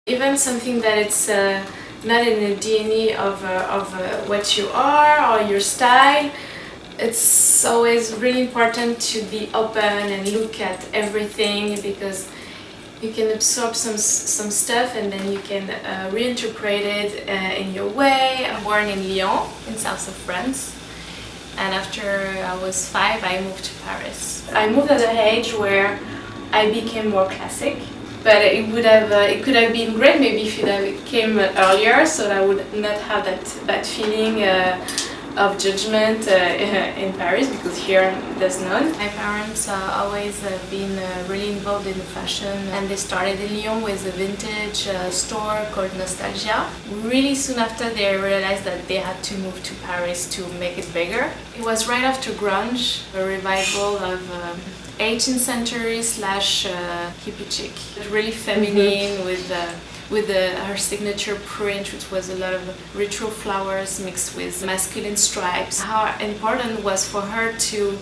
Even something that it's not in the DNA of what you are or your style, it's always really important to be open and look at everything, because you can absorb some stuff and then you can reinterpret it in your way. I'm born in Lyon, in south of France, and after I was 5 I moved to Paris. I moved at an age where I became more classic, but it could have been great maybe if it came earlier, so that I would not have that feeling of judgment in Paris, because here there's none. My parents always been really involved in fashion, and they started in Lyon with a vintage store called Nostalgia. Really soon after they realized that they had to move to Paris to make it bigger. It was right after grunge, a revival of 18th century slash hippie chic. Really feminine, with her signature print, which was a lot of retro flowers mixed with masculine stripes. How important was for her to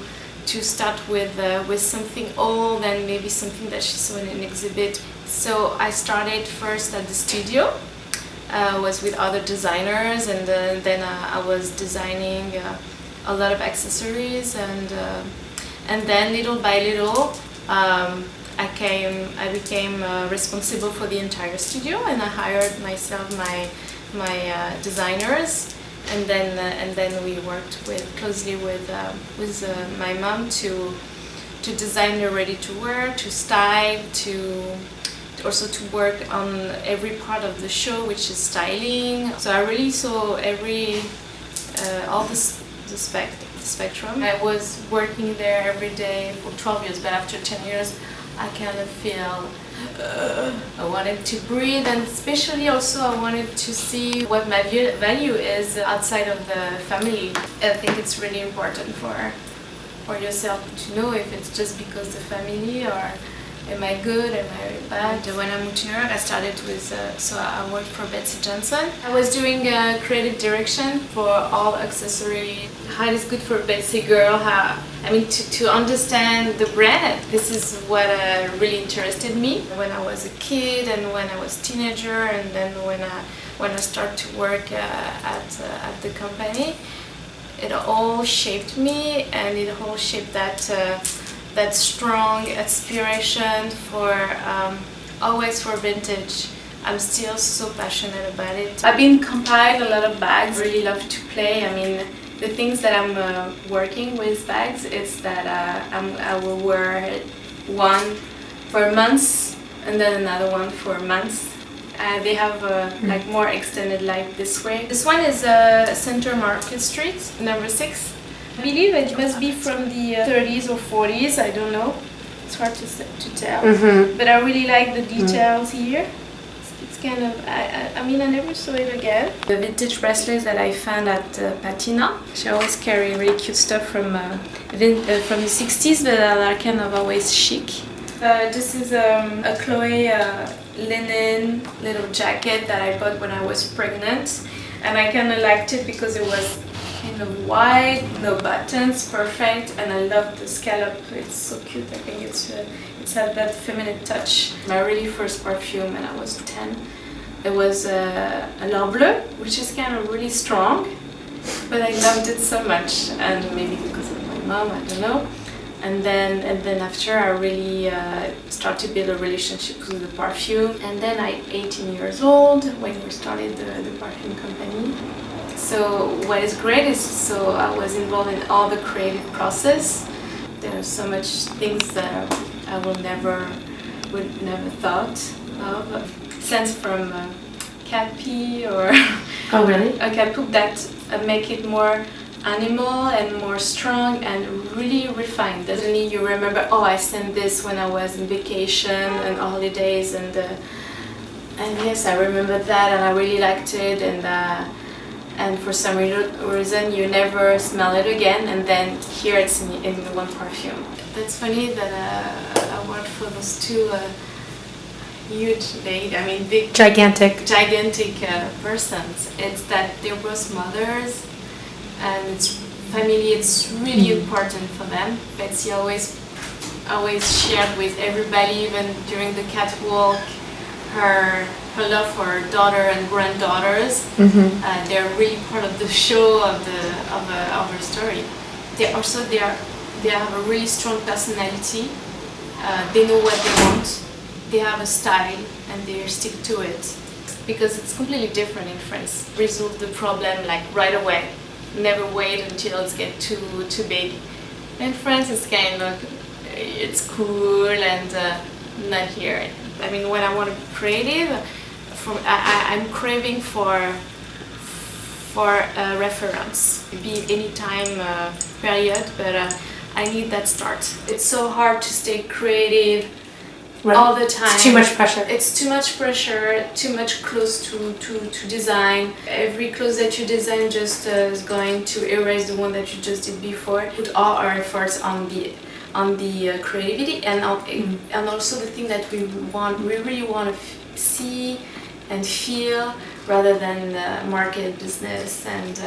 start with something old and maybe something that she saw in an exhibit. So I started first at the studio, was with other designers, and then I was designing a lot of accessories, and then little by little I became responsible for the entire studio, and I hired myself my designers, and then we worked closely with my mom to design the ready-to-wear, to style, also to work on every part of the show, which is styling. So I really saw all the spectrum. I was working there every day for 12 years, but after 10 years I kind of feel I wanted to breathe, and especially also I wanted to see what my value is outside of the family. I think it's really important for yourself to know if it's just because the family, or am I good, am I bad. When I moved to New York, I started with, so I worked for Betsy Johnson. I was doing creative direction for all accessory. How it is good for Betsy girl, to understand the brand. This is what really interested me when I was a kid and when I was a teenager, and then when I started to work at the company. It all shaped me, and it all shaped that strong aspiration for always for vintage. I'm still so passionate about it. I've been compiled a lot of bags. I really love to play. The things that I'm working with bags is that I will wear one for months and then another one for months. They have like more extended life this way. This one is Center Market Street, number 6. I believe it must be from the 30s or 40s, I don't know. It's hard to tell. But I really like the details here. It's kind of, I never saw it again. The vintage bracelets that I found at Patina. She always carry really cute stuff from the 60s, but that are kind of always chic. This is a Chloe linen little jacket that I bought when I was pregnant, and I kind of liked it because it was kind of wide, no buttons, perfect, and I love the scallop. It's so cute. I think it's had that feminine touch. My really first perfume when I was 10, it was a L'Or Bleu, which is kind of really strong, but I loved it so much, and maybe because of my mom, I don't know. And then after I really started to build a relationship with the perfume. And then I'm 18 years old when we started the perfume company. So what is great is I was involved in all the creative process. There are so much things that I would never thought of. Scents from cat pee or oh really? A cat poop that make it more animal and more strong and really refined. Suddenly you remember, oh, I sent this when I was on vacation and holidays, and yes, I remember that, and I really liked it, and for some reason you never smell it again, and then here it's in one perfume. That's funny that I worked for those two huge, big, gigantic persons. It's that they're both mothers, and it's really important for them. Betsy always shared with everybody, even during the catwalk, her love for her daughter and granddaughters. They're really part of the show of her story. They have a really strong personality. They know what they want. They have a style and they stick to it, because it's completely different in France. Resolve the problem like right away. Never wait until it gets too big. In France, it's kind of it's cool and not here. I mean, when I want to be creative, I'm craving for a reference, be any time period, but I need that start. It's so hard to stay creative all the time. It's too much pressure. It's too much pressure, too much clothes to design. Every clothes that you design just is going to erase the one that you just did before. Put all our efforts on the creativity and also the thing that we really want to see and feel, rather than market business and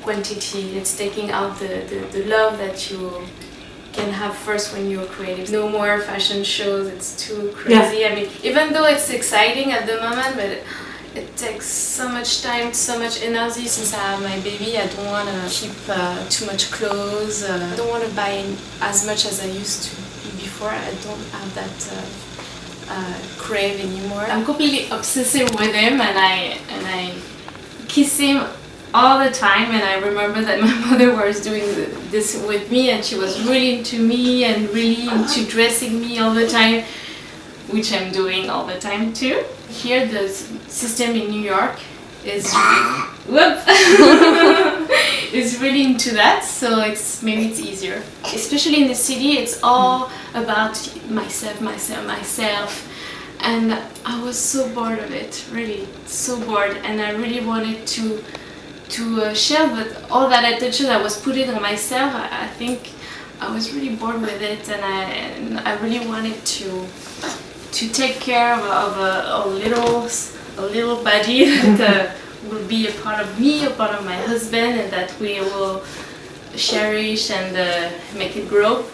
quantity. It's taking out the love that you can have first when you're creative. No more fashion shows, it's too crazy. I mean, even though it's exciting at the moment, but it takes so much time, so much energy. Since I have my baby, I don't want to keep too much clothes. I don't want to buy as much as I used to before. I don't have that crave anymore. I'm completely obsessive with him, and I kiss him all the time. And I remember that my mother was doing this with me, and she was really into me and really into dressing me all the time, which I'm doing all the time too. Here the system in New York is is really into that, so maybe it's easier. Especially in the city, it's all about myself. And I was so bored of it, really, so bored, and I really wanted to share, but all that attention I was putting on myself, I think I was really bored with it, and I really wanted to take care of a little body that will be a part of me, a part of my husband, and that we will cherish and make it grow.